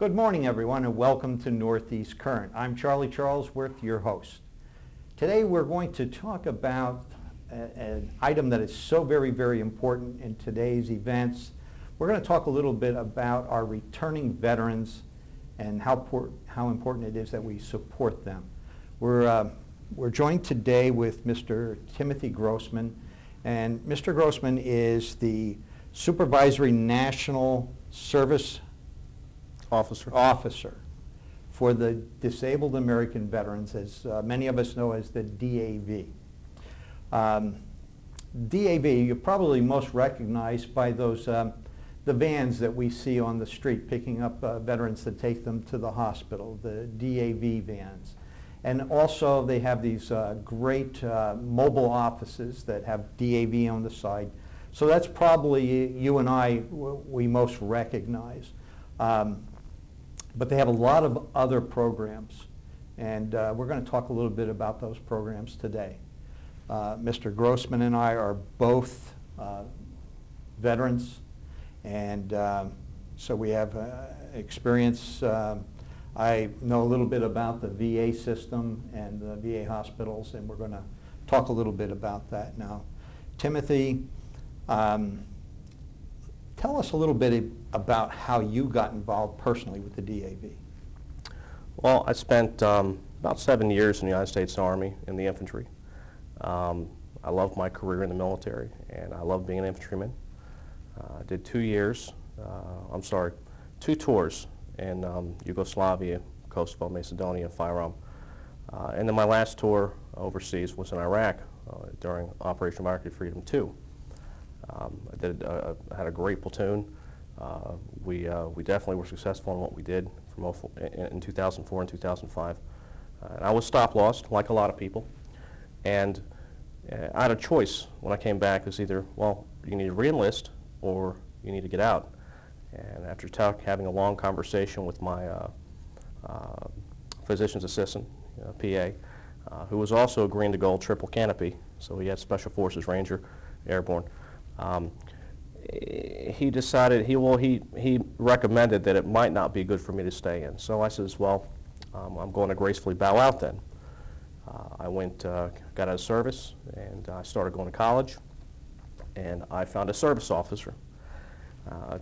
Good morning, everyone, and welcome to Northeast Current. I'm Charlie Charlesworth, your host. Today we're going to talk about an item that is so very important in today's events. We're going to talk a little bit about our returning veterans and how important it is that we support them. We're joined today with Mr. Timothy Grossman, and Mr. Grossman is the Supervisory National Service Officer for the Disabled American Veterans, as many of us know as the DAV. DAV, you're probably most recognized by those the vans that we see on the street picking up veterans to take them to the hospital, the DAV vans. And also they have these great mobile offices that have DAV on the side. So that's probably you and I, we most recognize. But they have a lot of other programs, and we're going to talk a little bit about those programs today. Mr. Grossman and I are both veterans, and so we have experience. I know a little bit about the VA system and the VA hospitals, and we're going to talk a little bit about that now. Timothy, tell us a little bit about how you got involved personally with the DAV. Well, I spent about 7 years in the United States Army in the infantry. I loved my career in the military, and I loved being an infantryman. I did 2 tours in Yugoslavia, Kosovo, Macedonia, and Fyrom. And then my last tour overseas was in Iraq during Operation Market Freedom 2. I had a great platoon. We definitely were successful in what we did in 2004 and 2005. And I was stop-lossed, like a lot of people. And I had a choice when I came back. It was either, well, you need to re-enlist or you need to get out. And after having a long conversation with my physician's assistant, PA, who was also a green to gold triple canopy, so he had Special Forces Ranger Airborne, he decided, he recommended that it might not be good for me to stay in. So I says, well, I'm going to gracefully bow out then. I went, got out of service, and I started going to college, and I found a service officer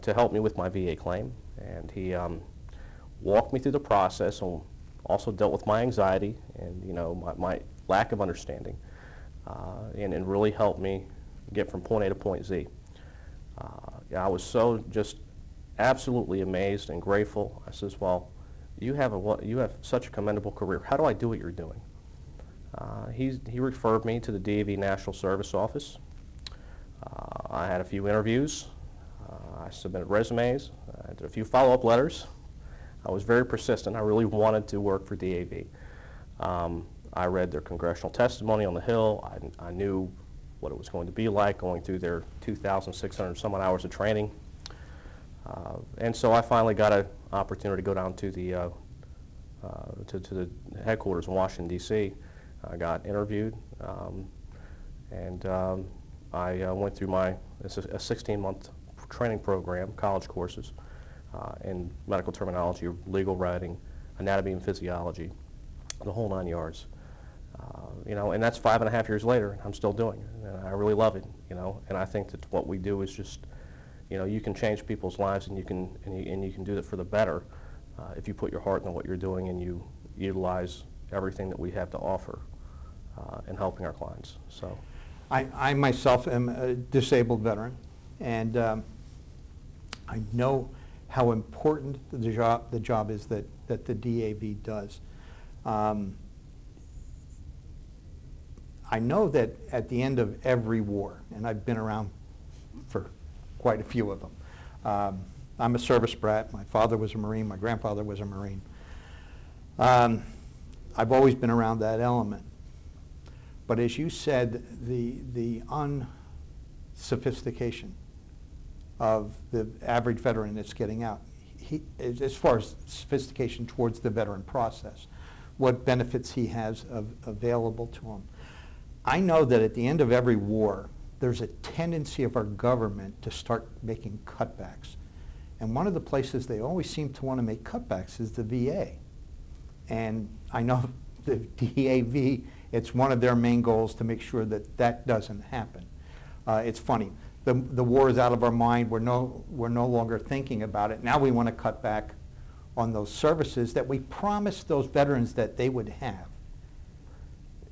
to help me with my VA claim, and he walked me through the process and also dealt with my anxiety and my lack of understanding, and really helped me get from point A to point Z. I was so just absolutely amazed and grateful. I says, well, you have such a commendable career. How do I do what you're doing? He referred me to the DAV National Service Office. I had a few interviews. I submitted resumes. I did a few follow-up letters. I was very persistent. I really wanted to work for DAV. I read their congressional testimony on the Hill. I knew what it was going to be like going through their 2,600 some odd hours of training. And so I finally got an opportunity to go down to the headquarters in Washington, D.C. I got interviewed, and I went through a 16-month training program, college courses, in medical terminology, legal writing, anatomy and physiology, the whole 9 yards. And that's 5.5 years later, and I'm still doing it, and I really love it, and I think that what we do is just, you can change people's lives, and you can do that for the better if you put your heart into what you're doing and you utilize everything that we have to offer in helping our clients. So, I myself am a disabled veteran, and I know how important the job is that the DAV does. I know that at the end of every war, and I've been around for quite a few of them. I'm a service brat. My father was a Marine. My grandfather was a Marine. I've always been around that element. But as you said, the unsophistication of the average veteran that's getting out, as far as sophistication towards the veteran process, what benefits he has available to him. I know that at the end of every war, there's a tendency of our government to start making cutbacks And one of the places they always seem to want to make cutbacks is the VA. And I know the DAV, it's one of their main goals to make sure that that doesn't happen. It's funny. The war is out of our mind. We're no longer thinking about it. Now we want to cut back on those services that we promised those veterans that they would have.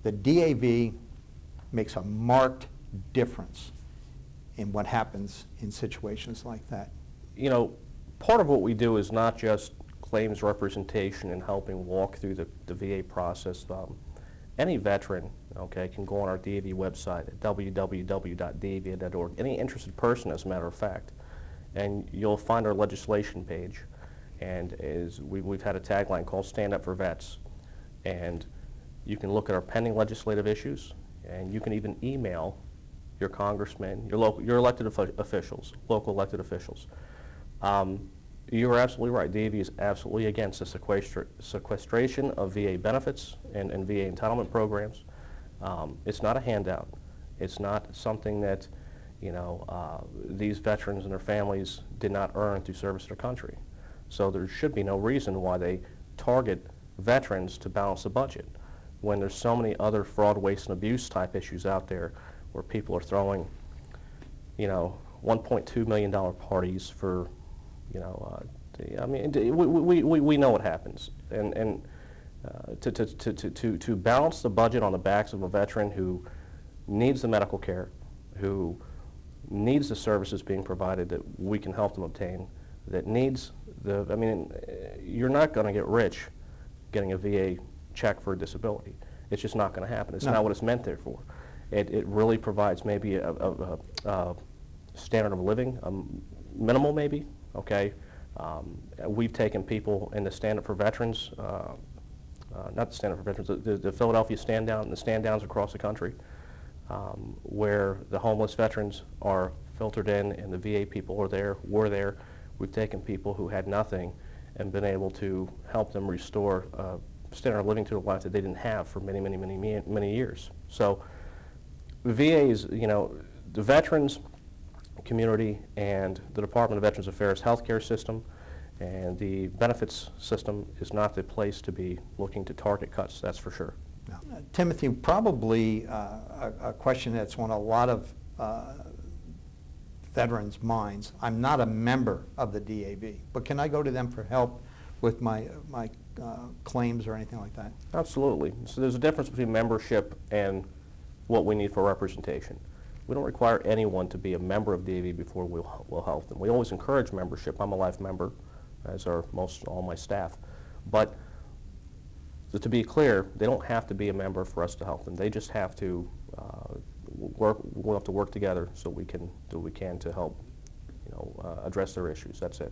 The DAV makes a marked difference in what happens in situations like that. You know, part of what we do is not just claims representation and helping walk through the VA process. Any veteran, okay, can go on our DAV website at www.dav.org. Any interested person, as a matter of fact, and you'll find our legislation page. And we've had a tagline called Stand Up for Vets. And you can look at our pending legislative issues, and you can even email your congressman, your elected officials, local elected officials. You're absolutely right. DAV is absolutely against the sequestration of VA benefits and VA entitlement programs. It's not a handout. It's not something that, you know, these veterans and their families did not earn through service to their country. So there should be no reason why they target veterans to balance the budget when there's so many other fraud, waste, and abuse type issues out there where people are throwing, you know, $1.2 million parties for, you know, I mean, we know what happens. And to balance the budget on the backs of a veteran who needs the medical care, who needs the services being provided that we can help them obtain, that needs I mean, you're not going to get rich getting a VA check for a disability. It's just not going to happen. It's not what it's meant there for. It really provides maybe a standard of living, minimal maybe, okay? We've taken people in the Stand Up for Veterans, not the Stand Up for Veterans, the Philadelphia stand down and the stand downs across the country, where the homeless veterans are filtered in and the VA people are there, were there. We've taken people who had nothing and been able to help them restore standard of living to a life that they didn't have for many, many, many, many years. So the VA is, you know, the veterans community and the Department of Veterans Affairs healthcare system and the benefits system is not the place to be looking to target cuts, that's for sure. No. Timothy, probably a question that's on a lot of veterans' minds. I'm not a member of the DAV, but can I go to them for help with my claims or anything like that? Absolutely. So there's a difference between membership and what we need for representation. We don't require anyone to be a member of DAV before we'll help them. We always encourage membership. I'm a life member, as are all my staff. But to be clear, they don't have to be a member for us to help them. They just have to we'll have to work together so we can do what we can to help, you know, address their issues. That's it.